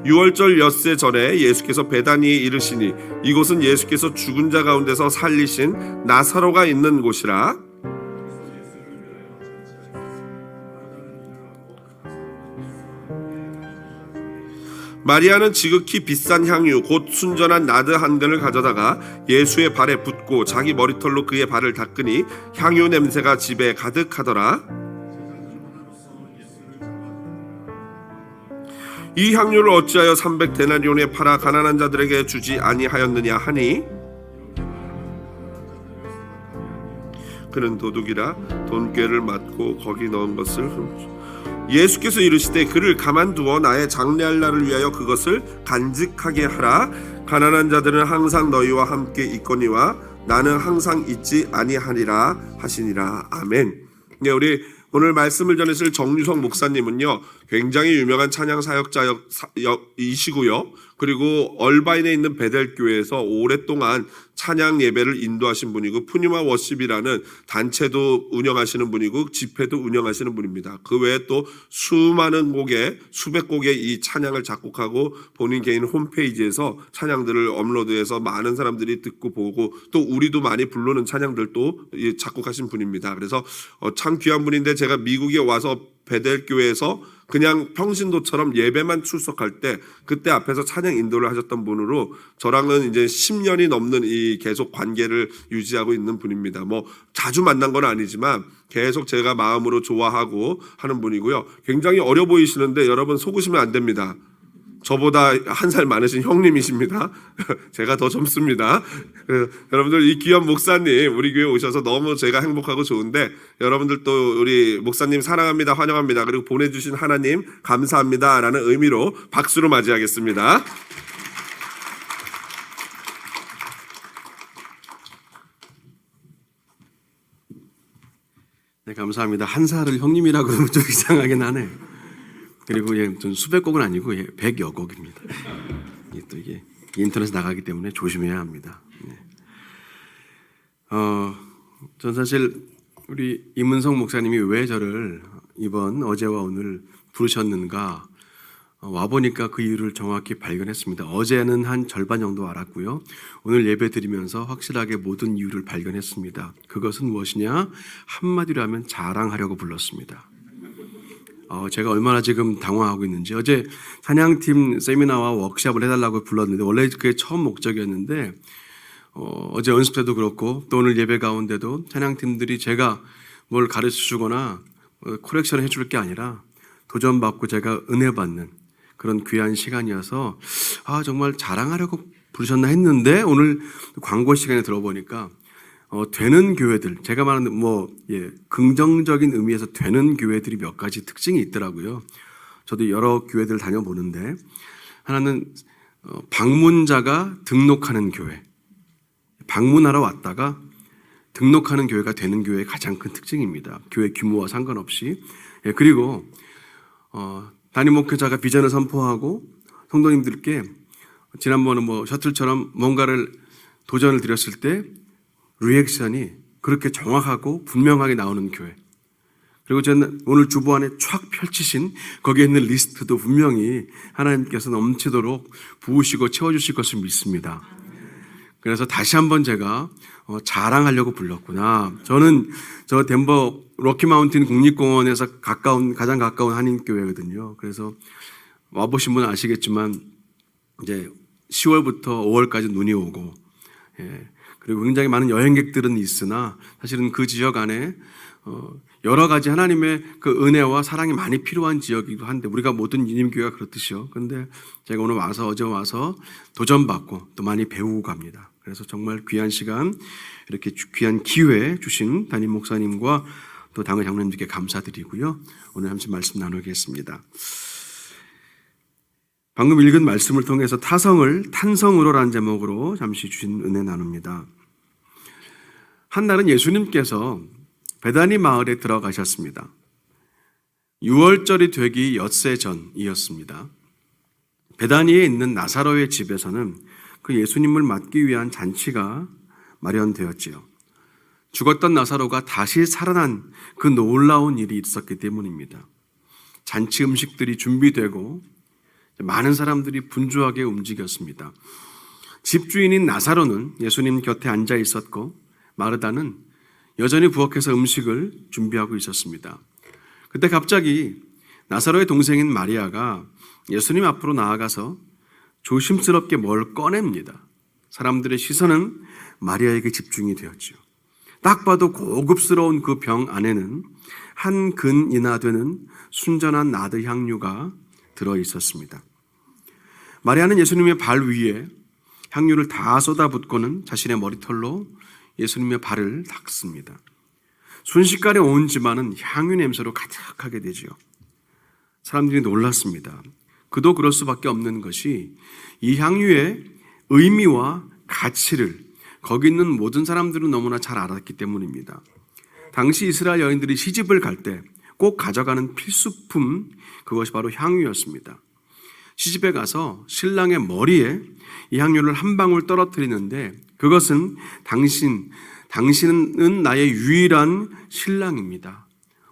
유월절 엿새 전에 예수께서 베다니에 이르시니 이곳은 예수께서 죽은 자 가운데서 살리신 나사로가 있는 곳이라. 마리아는 지극히 비싼 향유 곧 순전한 나드 한 근을 가져다가 예수의 발에 붓고 자기 머리털로 그의 발을 닦으니 향유 냄새가 집에 가득하더라. 이 향유를 어찌하여 300데나리온에 팔아 가난한 자들에게 주지 아니하였느냐 하니 그는 도둑이라 돈꾀를 맞고 거기 넣은 것을 훔쳐. 예수께서 이르시되 그를 가만두어 나의 장래할 날을 위하여 그것을 간직하게 하라. 가난한 자들은 항상 너희와 함께 있거니와 나는 항상 있지 아니하리라 하시니라. 아멘. 네, 우리 오늘 말씀을 전하실 정유성 목사님은요, 굉장히 유명한 찬양 사역자이시고요. 그리고 얼바인에 있는 베델교회에서 오랫동안 찬양 예배를 인도하신 분이고 푸니마 워십이라는 단체도 운영하시는 분이고 집회도 운영하시는 분입니다. 그 외에 또 수많은 곡의 수백 곡의 이 찬양을 작곡하고 본인 개인 홈페이지에서 찬양들을 업로드해서 많은 사람들이 듣고 보고 또 우리도 많이 부르는 찬양들도 작곡하신 분입니다. 그래서 참 귀한 분인데 제가 미국에 와서 베델교회에서 그냥 평신도처럼 예배만 출석할 때 그때 앞에서 찬양 인도를 하셨던 분으로 저랑은 이제 10년이 넘는 이 계속 관계를 유지하고 있는 분입니다. 뭐 자주 만난 건 아니지만 계속 제가 마음으로 좋아하고 하는 분이고요. 굉장히 어려 보이시는데 여러분 속으시면 안 됩니다. 저보다 한 살 많으신 형님이십니다. 제가 더 젊습니다. 여러분들 이 귀한 목사님 우리 교회 오셔서 너무 제가 행복하고 좋은데 여러분들 또 우리 목사님 사랑합니다, 환영합니다. 그리고 보내주신 하나님 감사합니다 라는 의미로 박수로 맞이하겠습니다. 네, 감사합니다. 한 살을 형님이라고 그러면 좀 이상하긴 하네. 그리고 좀 수백 곡은 아니고 100여 곡입니다. 또 이게 인터넷에 나가기 때문에 조심해야 합니다. 네. 전 사실 우리 임은성 목사님이 왜 저를 이번 어제와 오늘 부르셨는가 와 보니까 그 이유를 정확히 발견했습니다. 어제는 한 절반 정도 알았고요. 오늘 예배 드리면서 확실하게 모든 이유를 발견했습니다. 그것은 무엇이냐? 한마디로 하면 자랑하려고 불렀습니다. 제가 얼마나 지금 당황하고 있는지. 어제 찬양팀 세미나와 워크숍을 해달라고 불렀는데 원래 그게 처음 목적이었는데 어제 연습 때도 그렇고 또 오늘 예배 가운데도 찬양팀들이 제가 뭘 가르쳐주거나 코렉션을 해줄 게 아니라 도전받고 제가 은혜 받는 그런 귀한 시간이어서 정말 자랑하려고 부르셨나 했는데 오늘 광고 시간에 들어보니까 되는 교회들, 제가 말하는 긍정적인 의미에서 되는 교회들이 몇 가지 특징이 있더라고요. 저도 여러 교회들 다녀보는데 하나는 방문자가 등록하는 교회, 방문하러 왔다가 등록하는 교회가 되는 교회의 가장 큰 특징입니다. 교회 규모와 상관없이. 그리고 담임 목회자가 비전을 선포하고 성도님들께 지난번에 셔틀처럼 뭔가를 도전을 드렸을 때 리액션이 그렇게 정확하고 분명하게 나오는 교회. 그리고 저는 오늘 주보 안에 촥 펼치신 거기에 있는 리스트도 분명히 하나님께서 넘치도록 부으시고 채워주실 것을 믿습니다. 그래서 다시 한번 제가 자랑하려고 불렀구나. 저는 저 덴버 로키마운틴 국립공원에서 가장 가까운 한인교회거든요. 그래서 와보신 분은 아시겠지만 이제 10월부터 5월까지 눈이 오고 그리고 굉장히 많은 여행객들은 있으나 사실은 그 지역 안에 여러 가지 하나님의 그 은혜와 사랑이 많이 필요한 지역이기도 한데 우리가 모든 유님교회가 그렇듯이요. 그런데 제가 오늘 어제 와서 도전받고 또 많이 배우고 갑니다. 그래서 정말 귀한 시간 이렇게 귀한 기회 주신 담임 목사님과 또 당회 장로님들께 감사드리고요. 오늘 잠시 말씀 나누겠습니다. 방금 읽은 말씀을 통해서 타성을 탄성으로라는 제목으로 잠시 주신 은혜 나눕니다. 한날은 예수님께서 베다니 마을에 들어가셨습니다. 유월절이 되기 엿새 전이었습니다. 베다니에 있는 나사로의 집에서는 그 예수님을 맞기 위한 잔치가 마련되었지요. 죽었던 나사로가 다시 살아난 그 놀라운 일이 있었기 때문입니다. 잔치 음식들이 준비되고 많은 사람들이 분주하게 움직였습니다. 집주인인 나사로는 예수님 곁에 앉아 있었고 마르다는 여전히 부엌에서 음식을 준비하고 있었습니다. 그때 갑자기 나사로의 동생인 마리아가 예수님 앞으로 나아가서 조심스럽게 뭘 꺼냅니다. 사람들의 시선은 마리아에게 집중이 되었죠. 딱 봐도 고급스러운 그 병 안에는 한 근이나 되는 순전한 나드 향유가 들어 있었습니다. 마리아는 예수님의 발 위에 향유를 다 쏟아붓고는 자신의 머리털로 예수님의 발을 닦습니다. 순식간에 온 집안은 향유 냄새로 가득하게 되지요. 사람들이 놀랐습니다. 그도 그럴 수밖에 없는 것이 이 향유의 의미와 가치를 거기 있는 모든 사람들은 너무나 잘 알았기 때문입니다. 당시 이스라엘 여인들이 시집을 갈 때 꼭 가져가는 필수품, 그것이 바로 향유였습니다. 시집에 가서 신랑의 머리에 이 향유를 한 방울 떨어뜨리는데 그것은 당신은 나의 유일한 신랑입니다.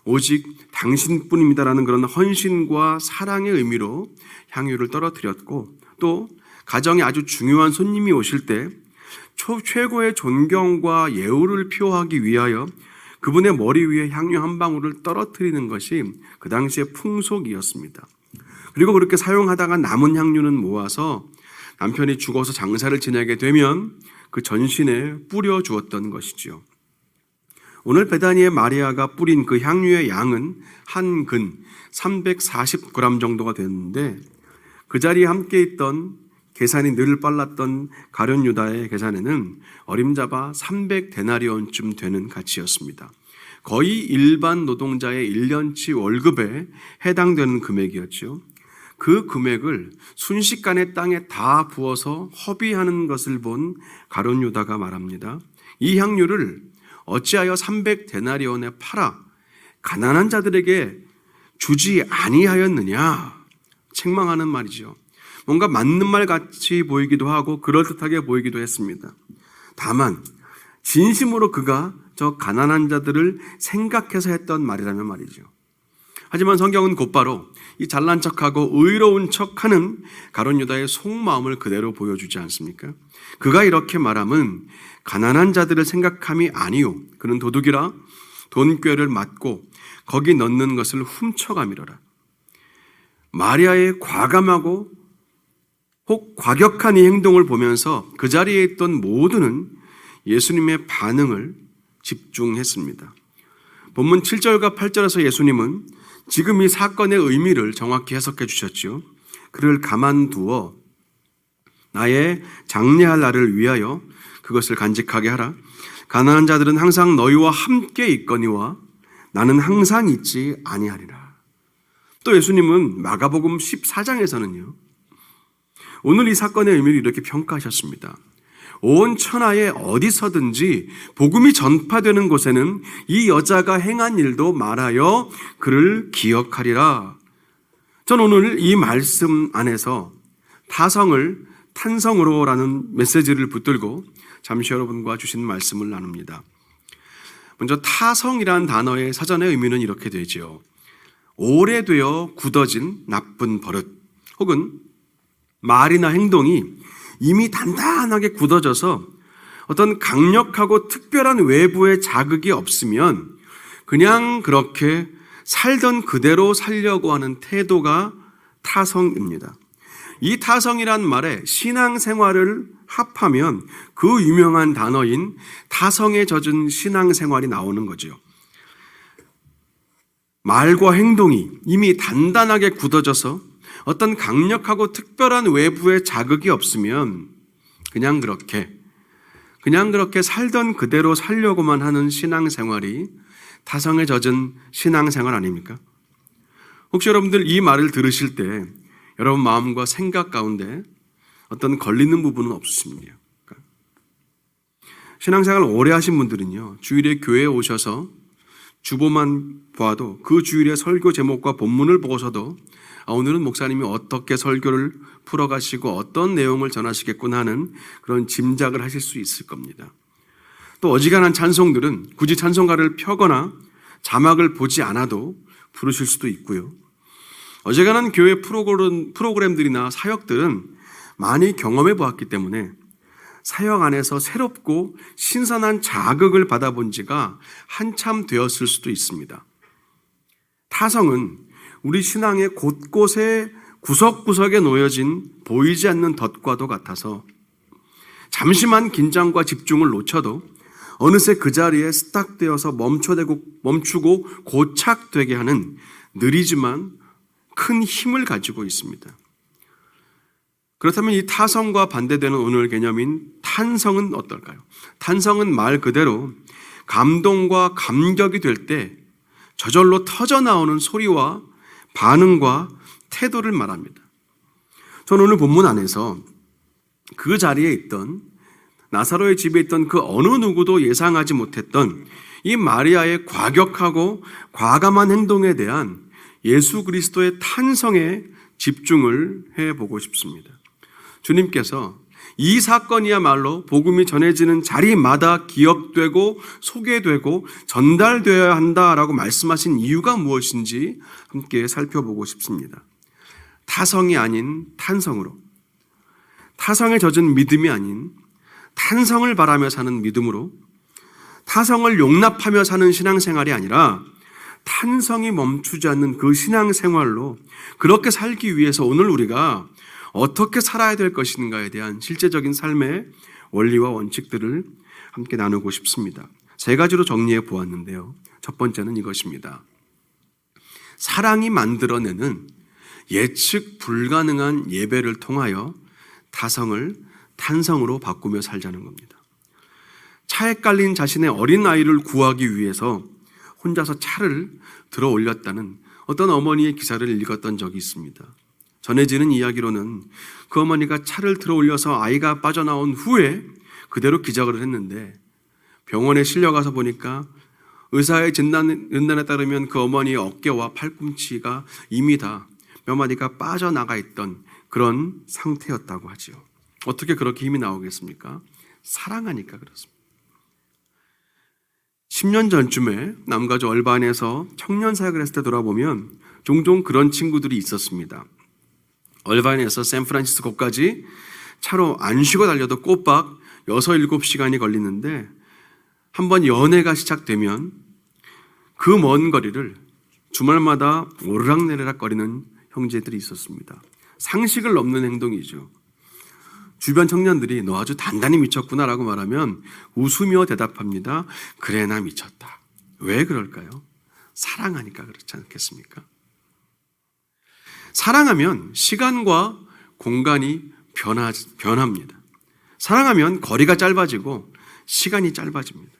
오직 당신뿐입니다라는 그런 헌신과 사랑의 의미로 향유를 떨어뜨렸고, 또 가정에 아주 중요한 손님이 오실 때 최고의 존경과 예우를 표하기 위하여 그분의 머리 위에 향유 한 방울을 떨어뜨리는 것이 그 당시의 풍속이었습니다. 그리고 그렇게 사용하다가 남은 향유는 모아서 남편이 죽어서 장사를 지내게 되면 그 전신에 뿌려 주었던 것이지요. 오늘 베다니의 마리아가 뿌린 그 향유의 양은 한 근 340g 정도가 됐는데, 그 자리에 함께 있던 계산이 늘 빨랐던 가룟 유다의 계산에는 어림잡아 300데나리온쯤 되는 가치였습니다. 거의 일반 노동자의 1년치 월급에 해당되는 금액이었죠. 그 금액을 순식간에 땅에 다 부어서 허비하는 것을 본 가룟 유다가 말합니다. 이 향유를 어찌하여 300데나리온에 팔아 가난한 자들에게 주지 아니하였느냐, 책망하는 말이죠. 뭔가 맞는 말 같이 보이기도 하고 그럴듯하게 보이기도 했습니다. 다만 진심으로 그가 저 가난한 자들을 생각해서 했던 말이라면 말이죠. 하지만 성경은 곧바로 이 잘난 척하고 의로운 척하는 가룟 유다의 속마음을 그대로 보여주지 않습니까? 그가 이렇게 말함은 가난한 자들을 생각함이 아니요, 그는 도둑이라 돈꾀를 맞고 거기 넣는 것을 훔쳐가미러라. 마리아의 과감하고 혹 과격한 이 행동을 보면서 그 자리에 있던 모두는 예수님의 반응을 집중했습니다. 본문 7절과 8절에서 예수님은 지금 이 사건의 의미를 정확히 해석해 주셨죠. 그를 가만두어 나의 장례할 날을 위하여 그것을 간직하게 하라. 가난한 자들은 항상 너희와 함께 있거니와 나는 항상 있지 아니하리라. 또 예수님은 마가복음 14장에서는요, 오늘 이 사건의 의미를 이렇게 평가하셨습니다. 온 천하에 어디서든지 복음이 전파되는 곳에는 이 여자가 행한 일도 말하여 그를 기억하리라. 전 오늘 이 말씀 안에서 타성을 탄성으로라는 메시지를 붙들고 잠시 여러분과 주신 말씀을 나눕니다. 먼저 타성이라는 단어의 사전의 의미는 이렇게 되죠. 오래되어 굳어진 나쁜 버릇, 혹은 말이나 행동이 이미 단단하게 굳어져서 어떤 강력하고 특별한 외부의 자극이 없으면 그냥 그렇게 살던 그대로 살려고 하는 태도가 타성입니다. 이 타성이란 말에 신앙생활을 합하면 그 유명한 단어인 타성에 젖은 신앙생활이 나오는 거죠. 말과 행동이 이미 단단하게 굳어져서 어떤 강력하고 특별한 외부의 자극이 없으면 그냥 그렇게 살던 그대로 살려고만 하는 신앙생활이 타성에 젖은 신앙생활 아닙니까? 혹시 여러분들 이 말을 들으실 때 여러분 마음과 생각 가운데 어떤 걸리는 부분은 없으십니까? 신앙생활 오래 하신 분들은요, 주일에 교회에 오셔서 주보만 봐도 그 주일의 설교 제목과 본문을 보고서도 오늘은 목사님이 어떻게 설교를 풀어가시고 어떤 내용을 전하시겠구나 하는 그런 짐작을 하실 수 있을 겁니다. 또 어지간한 찬송들은 굳이 찬송가를 펴거나 자막을 보지 않아도 부르실 수도 있고요. 어제가는 교회 프로그램들이나 사역들은 많이 경험해 보았기 때문에 사역 안에서 새롭고 신선한 자극을 받아본 지가 한참 되었을 수도 있습니다. 타성은 우리 신앙의 곳곳에 구석구석에 놓여진 보이지 않는 덫과도 같아서 잠시만 긴장과 집중을 놓쳐도 어느새 그 자리에 스탁되어서 멈추고 고착되게 하는 느리지만 큰 힘을 가지고 있습니다. 그렇다면 이 타성과 반대되는 오늘 개념인 탄성은 어떨까요? 탄성은 말 그대로 감동과 감격이 될 때 저절로 터져나오는 소리와 반응과 태도를 말합니다. 저는 오늘 본문 안에서 그 자리에 있던 나사로의 집에 있던 그 어느 누구도 예상하지 못했던 이 마리아의 과격하고 과감한 행동에 대한 예수 그리스도의 탄성에 집중을 해보고 싶습니다. 주님께서 이 사건이야말로 복음이 전해지는 자리마다 기억되고 소개되고 전달되어야 한다라고 말씀하신 이유가 무엇인지 함께 살펴보고 싶습니다. 타성이 아닌 탄성으로, 타성에 젖은 믿음이 아닌 탄성을 바라며 사는 믿음으로, 타성을 용납하며 사는 신앙생활이 아니라 탄성이 멈추지 않는 그 신앙생활로 그렇게 살기 위해서 오늘 우리가 어떻게 살아야 될 것인가에 대한 실제적인 삶의 원리와 원칙들을 함께 나누고 싶습니다. 세 가지로 정리해 보았는데요. 첫 번째는 이것입니다. 사랑이 만들어내는 예측 불가능한 예배를 통하여 타성을 탄성으로 바꾸며 살자는 겁니다. 차에 깔린 자신의 어린 아이를 구하기 위해서 혼자서 차를 들어 올렸다는 어떤 어머니의 기사를 읽었던 적이 있습니다. 전해지는 이야기로는 그 어머니가 차를 들어 올려서 아이가 빠져나온 후에 그대로 기적을 했는데 병원에 실려가서 보니까 의사의 진단에 따르면 그 어머니의 어깨와 팔꿈치가 이미 다 몇 마디가 빠져나가 있던 그런 상태였다고 하지요. 어떻게 그렇게 힘이 나오겠습니까? 사랑하니까 그렇습니다. 10년 전쯤에 남가주 얼반에서 청년 사역을 했을 때 돌아보면 종종 그런 친구들이 있었습니다. 얼반에서 샌프란시스코까지 차로 안 쉬고 달려도 꼬박 6, 7시간이 걸리는데 한번 연애가 시작되면 그 먼 거리를 주말마다 오르락내리락 거리는 형제들이 있었습니다. 상식을 넘는 행동이죠. 주변 청년들이 너 아주 단단히 미쳤구나라고 말하면 웃으며 대답합니다. 그래 나 미쳤다. 왜 그럴까요? 사랑하니까 그렇지 않겠습니까? 사랑하면 시간과 공간이 변합니다. 사랑하면 거리가 짧아지고 시간이 짧아집니다.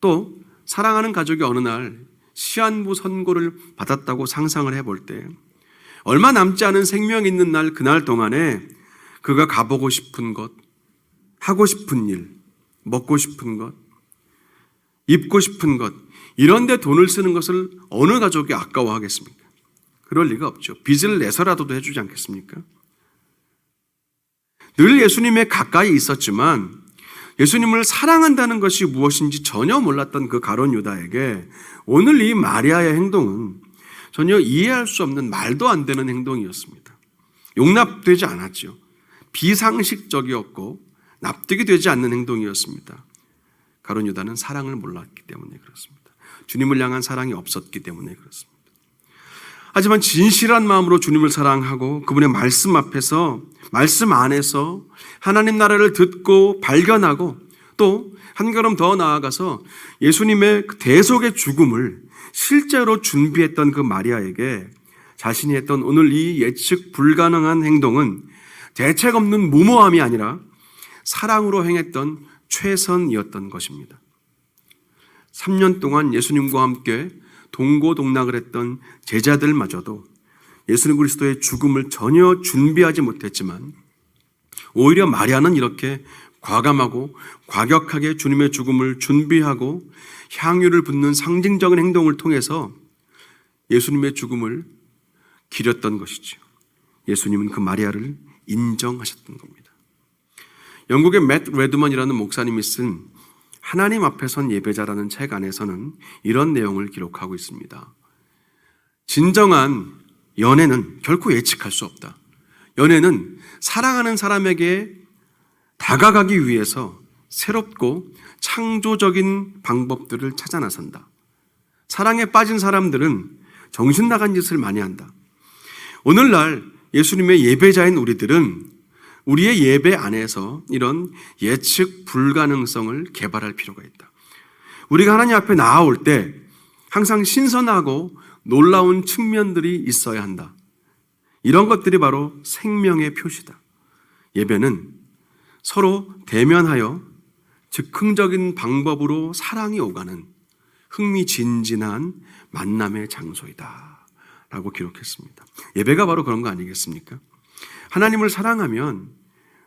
또 사랑하는 가족이 어느 날 시한부 선고를 받았다고 상상을 해볼 때 얼마 남지 않은 생명이 있는 날 그날 동안에 그가 가보고 싶은 것, 하고 싶은 일, 먹고 싶은 것, 입고 싶은 것 이런 데 돈을 쓰는 것을 어느 가족이 아까워하겠습니까? 그럴 리가 없죠. 빚을 내서라도 해주지 않겠습니까? 늘 예수님에 가까이 있었지만 예수님을 사랑한다는 것이 무엇인지 전혀 몰랐던 그 가룟 유다에게 오늘 이 마리아의 행동은 전혀 이해할 수 없는 말도 안 되는 행동이었습니다. 용납되지 않았죠. 비상식적이었고 납득이 되지 않는 행동이었습니다. 가룟 유다는 사랑을 몰랐기 때문에 그렇습니다. 주님을 향한 사랑이 없었기 때문에 그렇습니다. 하지만 진실한 마음으로 주님을 사랑하고 그분의 말씀 앞에서 말씀 안에서 하나님 나라를 듣고 발견하고 또 한 걸음 더 나아가서 예수님의 대속의 죽음을 실제로 준비했던 그 마리아에게 자신이 했던 오늘 이 예측 불가능한 행동은 대책 없는 무모함이 아니라 사랑으로 행했던 최선이었던 것입니다. 3년 동안 예수님과 함께 동고동락을 했던 제자들마저도 예수님 그리스도의 죽음을 전혀 준비하지 못했지만 오히려 마리아는 이렇게 과감하고 과격하게 주님의 죽음을 준비하고 향유를 붓는 상징적인 행동을 통해서 예수님의 죽음을 기렸던 것이죠. 예수님은 그 마리아를 인정하셨던 겁니다. 영국의 맷 레드먼이라는 목사님이 쓴 하나님 앞에 선 예배자라는 책 안에서는 이런 내용을 기록하고 있습니다. 진정한 연애는 결코 예측할 수 없다. 연애는 사랑하는 사람에게 다가가기 위해서 새롭고 창조적인 방법들을 찾아 나선다. 사랑에 빠진 사람들은 정신 나간 짓을 많이 한다. 오늘날 예수님의 예배자인 우리들은 우리의 예배 안에서 이런 예측 불가능성을 개발할 필요가 있다. 우리가 하나님 앞에 나아올 때 항상 신선하고 놀라운 측면들이 있어야 한다. 이런 것들이 바로 생명의 표시다. 예배는 서로 대면하여 즉흥적인 방법으로 사랑이 오가는 흥미진진한 만남의 장소이다 라고 기록했습니다. 예배가 바로 그런 거 아니겠습니까? 하나님을 사랑하면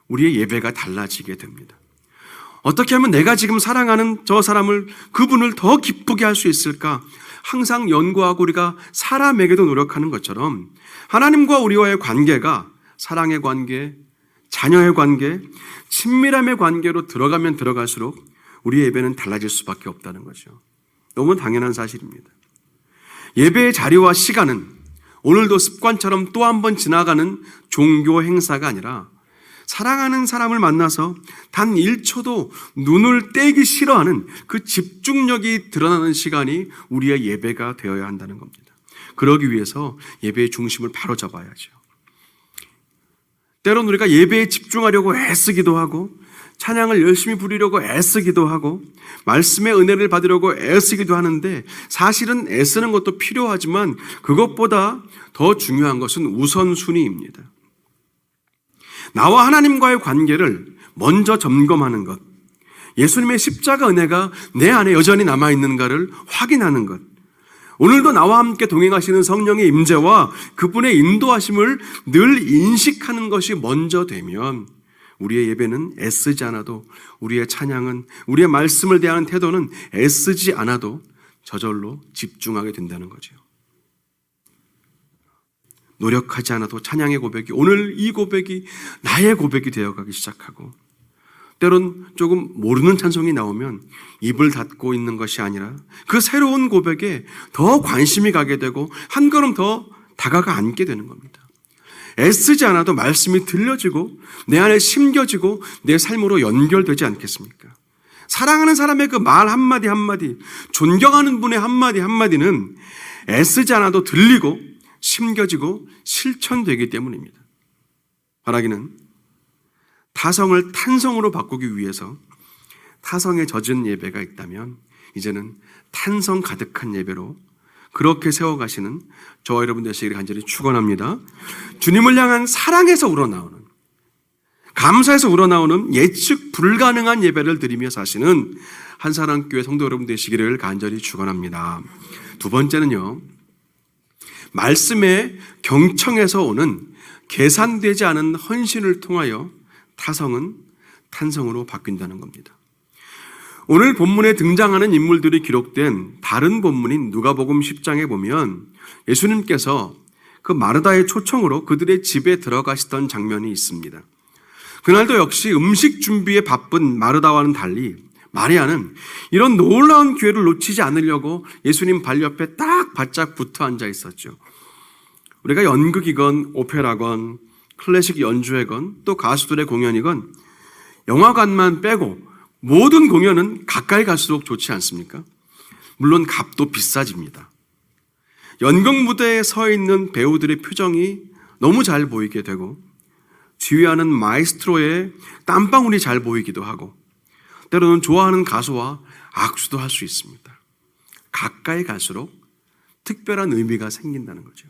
우리의 예배가 달라지게 됩니다. 어떻게 하면 내가 지금 사랑하는 저 사람을, 그분을 더 기쁘게 할 수 있을까? 항상 연구하고 우리가 사람에게도 노력하는 것처럼 하나님과 우리와의 관계가 사랑의 관계, 자녀의 관계, 친밀함의 관계로 들어가면 들어갈수록 우리의 예배는 달라질 수밖에 없다는 거죠. 너무 당연한 사실입니다. 예배의 자리와 시간은 오늘도 습관처럼 또 한 번 지나가는 종교 행사가 아니라 사랑하는 사람을 만나서 단 1초도 눈을 떼기 싫어하는 그 집중력이 드러나는 시간이 우리의 예배가 되어야 한다는 겁니다. 그러기 위해서 예배의 중심을 바로 잡아야죠. 때론 우리가 예배에 집중하려고 애쓰기도 하고 찬양을 열심히 부리려고 애쓰기도 하고 말씀의 은혜를 받으려고 애쓰기도 하는데 사실은 애쓰는 것도 필요하지만 그것보다 더 중요한 것은 우선순위입니다. 나와 하나님과의 관계를 먼저 점검하는 것, 예수님의 십자가 은혜가 내 안에 여전히 남아있는가를 확인하는 것, 오늘도 나와 함께 동행하시는 성령의 임재와 그분의 인도하심을 늘 인식하는 것이 먼저 되면 우리의 예배는 애쓰지 않아도, 우리의 찬양은, 우리의 말씀을 대하는 태도는 애쓰지 않아도 저절로 집중하게 된다는 거죠. 노력하지 않아도 찬양의 고백이, 오늘 이 고백이 나의 고백이 되어가기 시작하고, 때론 조금 모르는 찬송이 나오면 입을 닫고 있는 것이 아니라 그 새로운 고백에 더 관심이 가게 되고 한 걸음 더 다가가 앉게 되는 겁니다. 애쓰지 않아도 말씀이 들려지고 내 안에 심겨지고 내 삶으로 연결되지 않겠습니까? 사랑하는 사람의 그 말 한마디 한마디, 존경하는 분의 한마디 한마디는 애쓰지 않아도 들리고 심겨지고 실천되기 때문입니다. 바라기는 타성을 탄성으로 바꾸기 위해서 타성에 젖은 예배가 있다면 이제는 탄성 가득한 예배로 그렇게 세워가시는 저와 여러분 되시기를 간절히 축원합니다. 주님을 향한 사랑에서 우러나오는, 감사에서 우러나오는 예측 불가능한 예배를 드리며 사시는 한사랑교회 성도 여러분 되시기를 간절히 축원합니다. 두 번째는요, 말씀의 경청에서 오는 계산되지 않은 헌신을 통하여 타성은 탄성으로 바뀐다는 겁니다. 오늘 본문에 등장하는 인물들이 기록된 다른 본문인 누가복음 10장에 보면 예수님께서 그 마르다의 초청으로 그들의 집에 들어가시던 장면이 있습니다. 그날도 역시 음식 준비에 바쁜 마르다와는 달리 마리아는 이런 놀라운 기회를 놓치지 않으려고 예수님 발 옆에 딱 바짝 붙어 앉아 있었죠. 우리가 연극이건 오페라건 클래식 연주회건 또 가수들의 공연이건 영화관만 빼고 모든 공연은 가까이 갈수록 좋지 않습니까? 물론 값도 비싸집니다. 연극 무대에 서 있는 배우들의 표정이 너무 잘 보이게 되고 지휘하는 마에스트로의 땀방울이 잘 보이기도 하고 때로는 좋아하는 가수와 악수도 할 수 있습니다. 가까이 갈수록 특별한 의미가 생긴다는 거죠.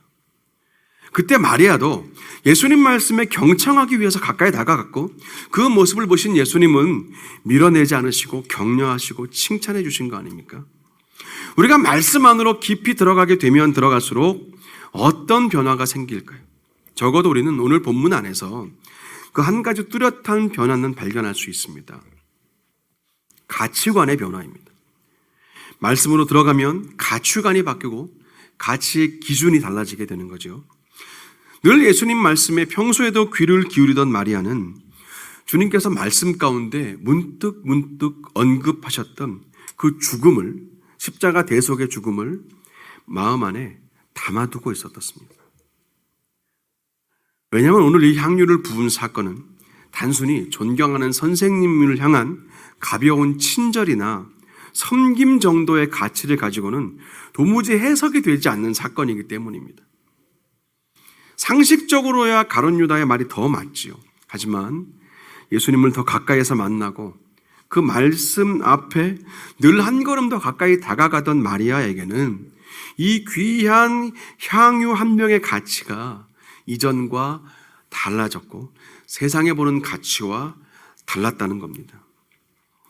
그때 마리아도 예수님 말씀에 경청하기 위해서 가까이 다가갔고 그 모습을 보신 예수님은 밀어내지 않으시고 격려하시고 칭찬해 주신 거 아닙니까? 우리가 말씀 안으로 깊이 들어가게 되면 들어갈수록 어떤 변화가 생길까요? 적어도 우리는 오늘 본문 안에서 그 한 가지 뚜렷한 변화는 발견할 수 있습니다. 가치관의 변화입니다. 말씀으로 들어가면 가치관이 바뀌고 가치의 기준이 달라지게 되는 거죠. 늘 예수님 말씀에 평소에도 귀를 기울이던 마리아는 주님께서 말씀 가운데 문득 언급하셨던 그 죽음을, 십자가 대속의 죽음을 마음 안에 담아두고 있었습니다. 왜냐하면 오늘 이 향유를 부은 사건은 단순히 존경하는 선생님을 향한 가벼운 친절이나 섬김 정도의 가치를 가지고는 도무지 해석이 되지 않는 사건이기 때문입니다. 상식적으로야 가룟 유다의 말이 더 맞지요. 하지만 예수님을 더 가까이에서 만나고 그 말씀 앞에 늘 한 걸음 더 가까이 다가가던 마리아에게는 이 귀한 향유 한 병의 가치가 이전과 달라졌고 세상에 보는 가치와 달랐다는 겁니다.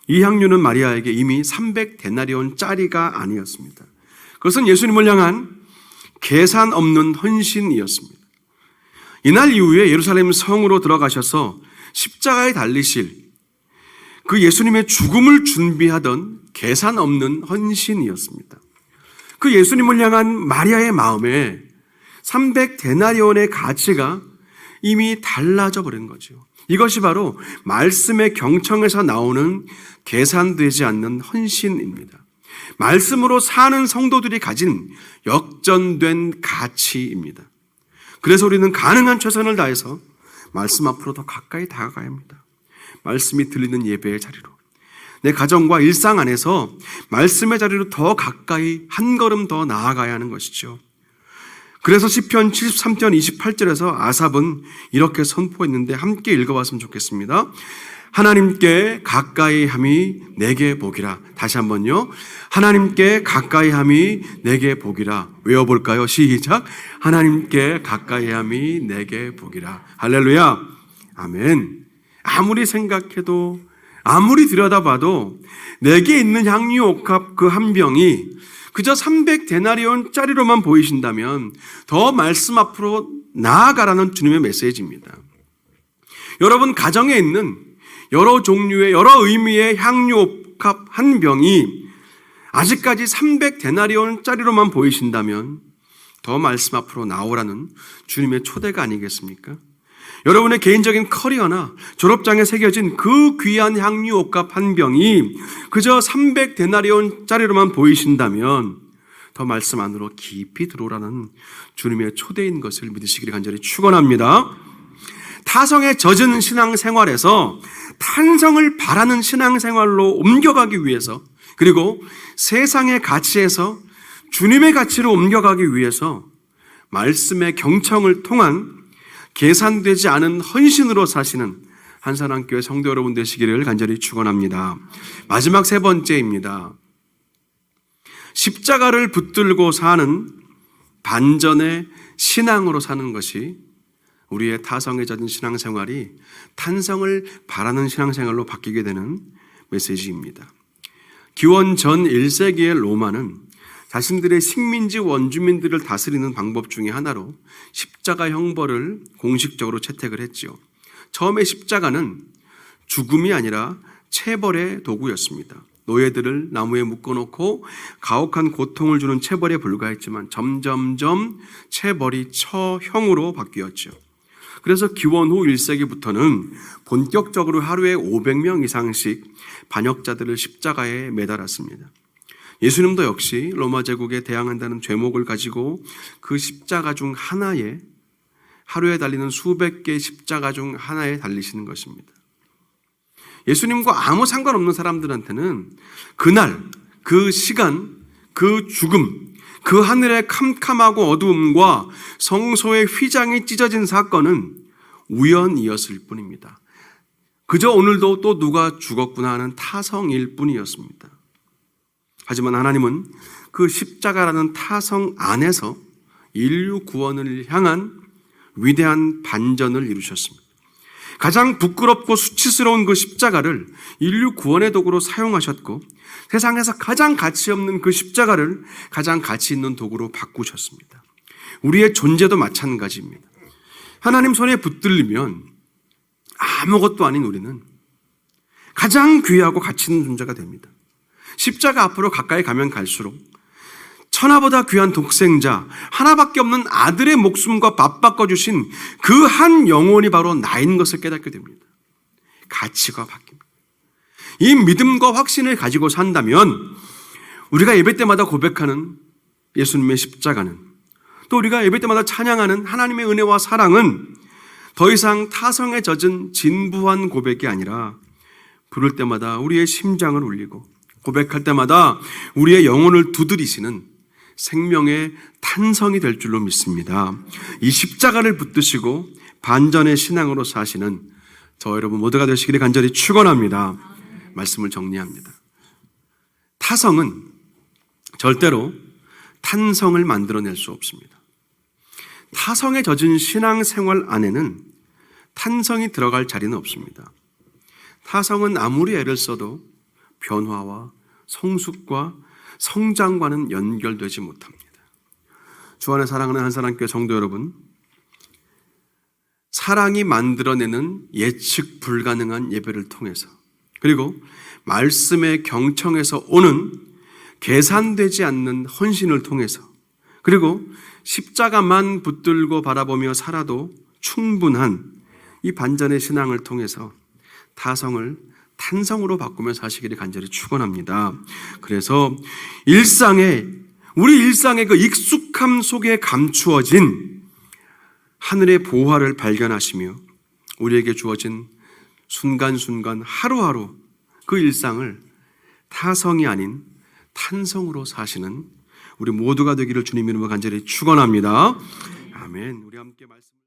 이 향유는 마리아에게 이미 300데나리온짜리가 아니었습니다. 그것은 예수님을 향한 계산 없는 헌신이었습니다. 이날 이후에 예루살렘 성으로 들어가셔서 십자가에 달리실 그 예수님의 죽음을 준비하던 계산 없는 헌신이었습니다. 그 예수님을 향한 마리아의 마음에 300데나리온의 가치가 이미 달라져 버린 거죠. 이것이 바로 말씀의 경청에서 나오는 계산되지 않는 헌신입니다. 말씀으로 사는 성도들이 가진 역전된 가치입니다. 그래서 우리는 가능한 최선을 다해서 말씀 앞으로 더 가까이 다가가야 합니다. 말씀이 들리는 예배의 자리로, 내 가정과 일상 안에서 말씀의 자리로 더 가까이 한 걸음 더 나아가야 하는 것이죠. 그래서 시편 73편 28절에서 아삽은 이렇게 선포했는데 함께 읽어봤으면 좋겠습니다. 하나님께 가까이 함이 내게 복이라. 다시 한번요. 하나님께 가까이 함이 내게 복이라. 외워볼까요? 시작. 하나님께 가까이 함이 내게 복이라. 할렐루야. 아멘. 아무리 생각해도 아무리 들여다봐도 내게 있는 향유 옥합 그 한 병이 그저 300데나리온짜리로만 보이신다면 더 말씀 앞으로 나아가라는 주님의 메시지입니다. 여러분 가정에 있는 여러 종류의 여러 의미의 향유 옥합 한 병이 아직까지 300데나리온짜리로만 보이신다면 더 말씀 앞으로 나오라는 주님의 초대가 아니겠습니까? 여러분의 개인적인 커리어나 졸업장에 새겨진 그 귀한 향유 옥합 한 병이 그저 300데나리온짜리로만 보이신다면 더 말씀 안으로 깊이 들어오라는 주님의 초대인 것을 믿으시기를 간절히 축원합니다. 타성에 젖은 신앙생활에서 탄성을 바라는 신앙생활로 옮겨가기 위해서, 그리고 세상의 가치에서 주님의 가치로 옮겨가기 위해서 말씀의 경청을 통한 계산되지 않은 헌신으로 사시는 한산한교회 성도 여러분 되시기를 간절히 축원합니다. 마지막 세 번째입니다. 십자가를 붙들고 사는 반전의 신앙으로 사는 것이 우리의 타성에 젖은 신앙생활이 탄성을 바라는 신앙생활로 바뀌게 되는 메시지입니다. 기원 전 1세기의 로마는 자신들의 식민지 원주민들을 다스리는 방법 중에 하나로 십자가 형벌을 공식적으로 채택을 했지요. 처음에 십자가는 죽음이 아니라 체벌의 도구였습니다. 노예들을 나무에 묶어놓고 가혹한 고통을 주는 체벌에 불과했지만 점점점 체벌이 처형으로 바뀌었죠. 그래서 기원 후 1세기부터는 본격적으로 하루에 500명 이상씩 반역자들을 십자가에 매달았습니다. 예수님도 역시 로마 제국에 대항한다는 죄목을 가지고 그 십자가 중 하나에, 하루에 달리는 수백 개의 십자가 중 하나에 달리시는 것입니다. 예수님과 아무 상관없는 사람들한테는 그날, 그 시간, 그 죽음, 그 하늘의 캄캄하고 어두움과 성소의 휘장이 찢어진 사건은 우연이었을 뿐입니다. 그저 오늘도 또 누가 죽었구나 하는 타성일 뿐이었습니다. 하지만 하나님은 그 십자가라는 타성 안에서 인류 구원을 향한 위대한 반전을 이루셨습니다. 가장 부끄럽고 수치스러운 그 십자가를 인류 구원의 도구로 사용하셨고, 세상에서 가장 가치 없는 그 십자가를 가장 가치 있는 도구로 바꾸셨습니다. 우리의 존재도 마찬가지입니다. 하나님 손에 붙들리면 아무것도 아닌 우리는 가장 귀하고 가치 있는 존재가 됩니다. 십자가 앞으로 가까이 가면 갈수록 천하보다 귀한 독생자, 하나밖에 없는 아들의 목숨과 밥 바꿔주신 그 한 영혼이 바로 나인 것을 깨닫게 됩니다. 가치가 바뀝니다. 이 믿음과 확신을 가지고 산다면 우리가 예배 때마다 고백하는 예수님의 십자가는, 또 우리가 예배 때마다 찬양하는 하나님의 은혜와 사랑은 더 이상 타성에 젖은 진부한 고백이 아니라 부를 때마다 우리의 심장을 울리고 고백할 때마다 우리의 영혼을 두드리시는 생명의 탄성이 될 줄로 믿습니다. 이 십자가를 붙드시고 반전의 신앙으로 사시는 저 여러분 모두가 되시기를 간절히 축원합니다. 말씀을 정리합니다. 타성은 절대로 탄성을 만들어낼 수 없습니다. 타성에 젖은 신앙생활 안에는 탄성이 들어갈 자리는 없습니다. 타성은 아무리 애를 써도 변화와 성숙과 성장과는 연결되지 못합니다. 주 안에 사랑하는 한사랑교회 성도 여러분, 사랑이 만들어내는 예측 불가능한 예배를 통해서 그리고 말씀의 경청에서 오는 계산되지 않는 헌신을 통해서 그리고 십자가만 붙들고 바라보며 살아도 충분한 이 반전의 신앙을 통해서 타성을 탄성으로 바꾸며 사시기를 간절히 축원합니다. 그래서 우리 일상의 그 익숙함 속에 감추어진 하늘의 보화를 발견하시며 우리에게 주어진 순간순간 하루하루 그 일상을 타성이 아닌 탄성으로 사시는 우리 모두가 되기를 주님 이름으로 간절히 축원합니다. 아멘. 우리 함께 말씀